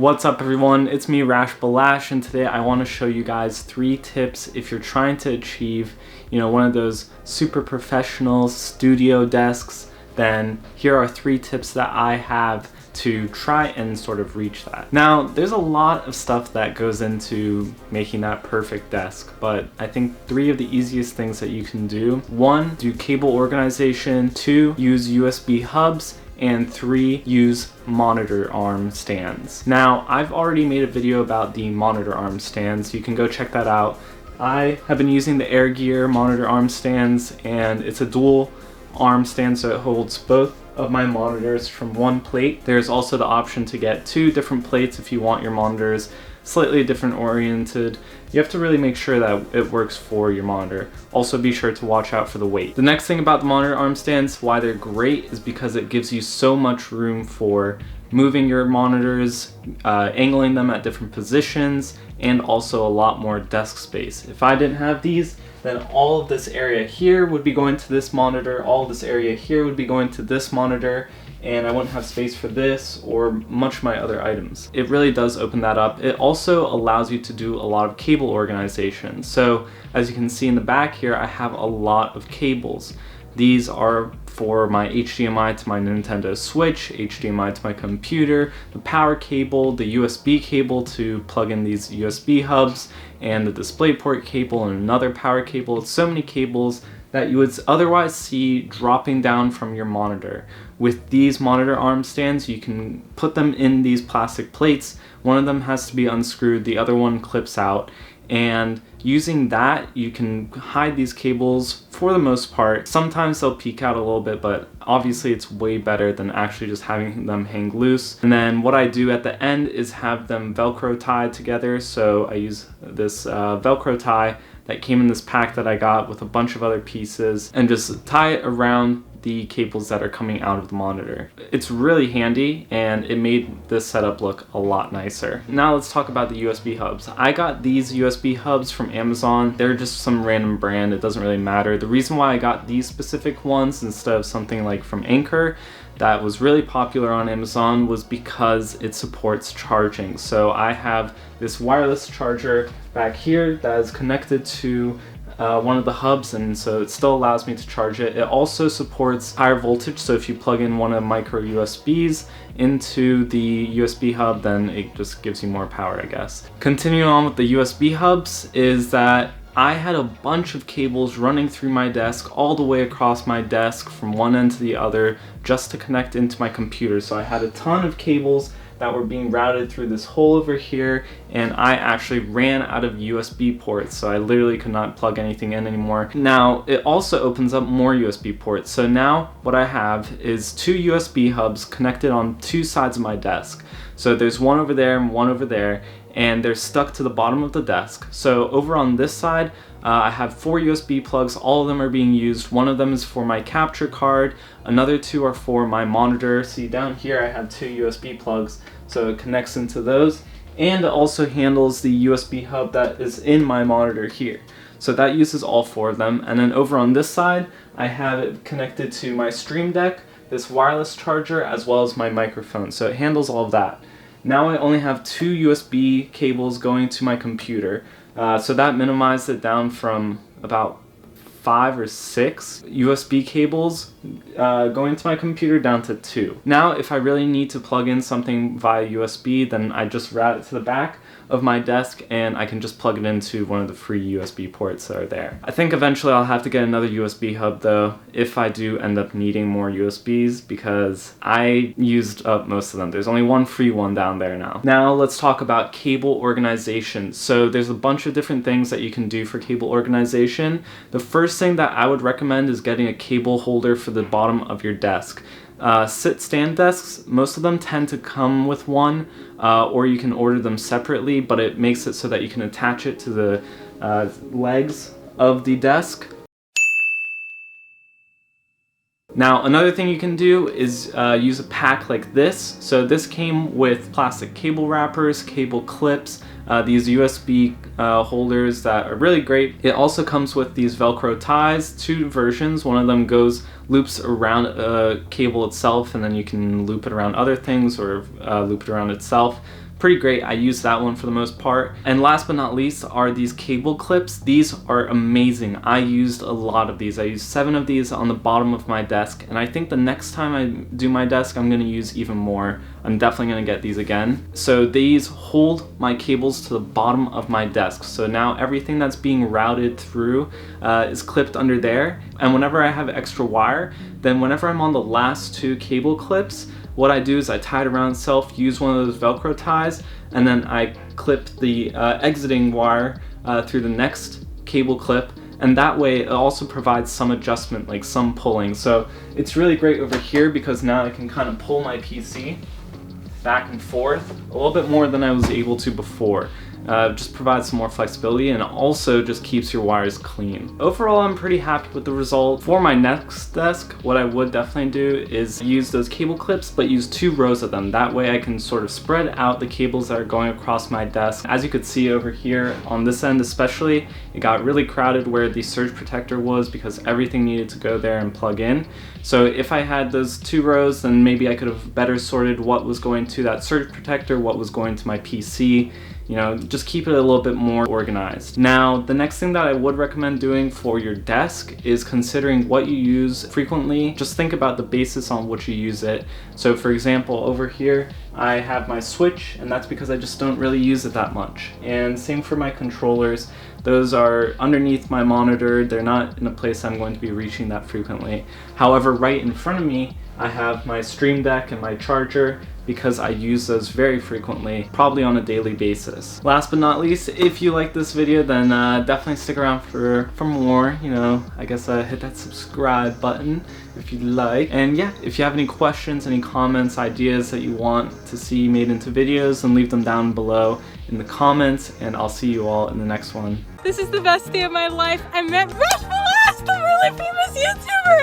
What's up everyone, it's me Rash Balash, and today I want to show you guys 3 tips if you're trying to achieve, one of those super professional studio desks. Then here are 3 tips that I have to try and sort of reach that. Now, there's a lot of stuff that goes into making that perfect desk, but I think 3 of the easiest things that you can do: 1, do cable organization; 2, use USB hubs; and 3, use monitor arm stands. Now, I've already made a video about the monitor arm stands. You can go check that out. I have been using the Air Gear monitor arm stands, and it's a dual arm stand, so it holds both of my monitors from one plate. There's also the option to get 2 different plates if you want your monitors slightly different oriented. You have to really make sure that it works for your monitor. Also be sure to watch out for the weight. The next thing about the monitor arm stands, why they're great, is because it gives you so much room for moving your monitors, angling them at different positions, and also a lot more desk space. If I didn't have these, then all of this area here would be going to this monitor, all of this area here would be going to this monitor, and I wouldn't have space for this or much of my other items. It really does open that up. It also allows you to do a lot of cable organization. So as you can see in the back here, I have a lot of cables. These are for my HDMI to my Nintendo Switch, HDMI to my computer, the power cable, the USB cable to plug in these USB hubs, and the DisplayPort cable and another power cable. It's so many cables that you would otherwise see dropping down from your monitor. With these monitor arm stands, you can put them in these plastic plates. One of them has to be unscrewed, the other one clips out, and using that, you can hide these cables for the most part. Sometimes they'll peek out a little bit, but obviously it's way better than actually just having them hang loose. And then what I do at the end is have them Velcro tied together. So I use this Velcro tie that came in this pack that I got with a bunch of other pieces, and just tie it around the cables that are coming out of the monitor. It's really handy, and it made this setup look a lot nicer. Now let's talk about the USB hubs. I got these USB hubs from Amazon. They're just some random brand, it doesn't really matter. The reason why I got these specific ones instead of something like from Anker that was really popular on Amazon was because it supports charging. So I have this wireless charger back here that is connected to one of the hubs, and so it still allows me to charge it. It also supports higher voltage, so if you plug in one of the micro USBs into the USB hub, then it just gives you more power, I guess. Continuing on with the USB hubs is that I had a bunch of cables running through my desk all the way across my desk from one end to the other just to connect into my computer. So I had a ton of cables that were being routed through this hole over here, and I actually ran out of USB ports, so I literally could not plug anything in anymore. Now, it also opens up more USB ports. So now what I have is 2 USB hubs connected on 2 sides of my desk. So there's one over there and one over there, and they're stuck to the bottom of the desk. So over on this side, I have 4 USB plugs. All of them are being used. One of them is for my capture card. Another 2 are for my monitor. See, down here I have 2 USB plugs, so it connects into those. And it also handles the USB hub that is in my monitor here. So that uses all 4 of them. And then over on this side, I have it connected to my Stream Deck, this wireless charger, as well as my microphone. So it handles all of that. Now I only have 2 USB cables going to my computer, so that minimized it down from about 5 or 6 USB cables going to my computer down to 2. Now if I really need to plug in something via USB, then I just route it to the back of my desk and I can just plug it into one of the free USB ports that are there. I think eventually I'll have to get another USB hub though, if I do end up needing more USBs, because I used up most of them. There's only one free one down there now. Now let's talk about cable organization. So there's a bunch of different things that you can do for cable organization. The first thing that I would recommend is getting a cable holder for the bottom of your desk. Sit-stand desks, most of them tend to come with one, or you can order them separately, but it makes it so that you can attach it to the legs of the desk. Now, another thing you can do is use a pack like this. So this came with plastic cable wrappers, cable clips, these USB holders that are really great. It also comes with these Velcro ties, 2 versions. One of them loops around a cable itself, and then you can loop it around other things or loop it around itself. pretty great. I use that one for the most part. And last but not least are these cable clips. These are amazing. I used a lot of these. I used 7 of these on the bottom of my desk, and I think the next time I do my desk I'm gonna use even more. I'm definitely gonna get these again. So these hold my cables to the bottom of my desk. So now everything that's being routed through is clipped under there. And whenever I have extra wire, then whenever I'm on the last 2 cable clips, what I do is I tie it around itself, use one of those Velcro ties, and then I clip the exiting wire through the next cable clip, and that way it also provides some adjustment, like some pulling. So it's really great over here because now I can kind of pull my PC back and forth a little bit more than I was able to before. Just provides some more flexibility, and also just keeps your wires clean. Overall, I'm pretty happy with the result. For my next desk, what I would definitely do is use those cable clips, but use 2 rows of them. That way I can sort of spread out the cables that are going across my desk. As you could see over here on this end especially, it got really crowded where the surge protector was because everything needed to go there and plug in. So if I had those 2 rows, then maybe I could have better sorted what was going to that surge protector, what was going to my PC. You know, just keep it a little bit more organized. Now, the next thing that I would recommend doing for your desk is considering what you use frequently. Just think about the basis on which you use it. So for example, over here, I have my switch, and that's because I just don't really use it that much. And same for my controllers. Those are underneath my monitor. They're not in a place I'm going to be reaching that frequently. However, right in front of me, I have my Stream Deck and my charger because I use those very frequently, probably on a daily basis. Last but not least, if you like this video, then definitely stick around for more. You know, I guess hit that subscribe button if you'd like. And yeah, if you have any questions, any comments, ideas that you want to see made into videos, then leave them down below in the comments, and I'll see you all in the next one. This is the best day of my life. I met Rash Balazs, the really famous YouTuber!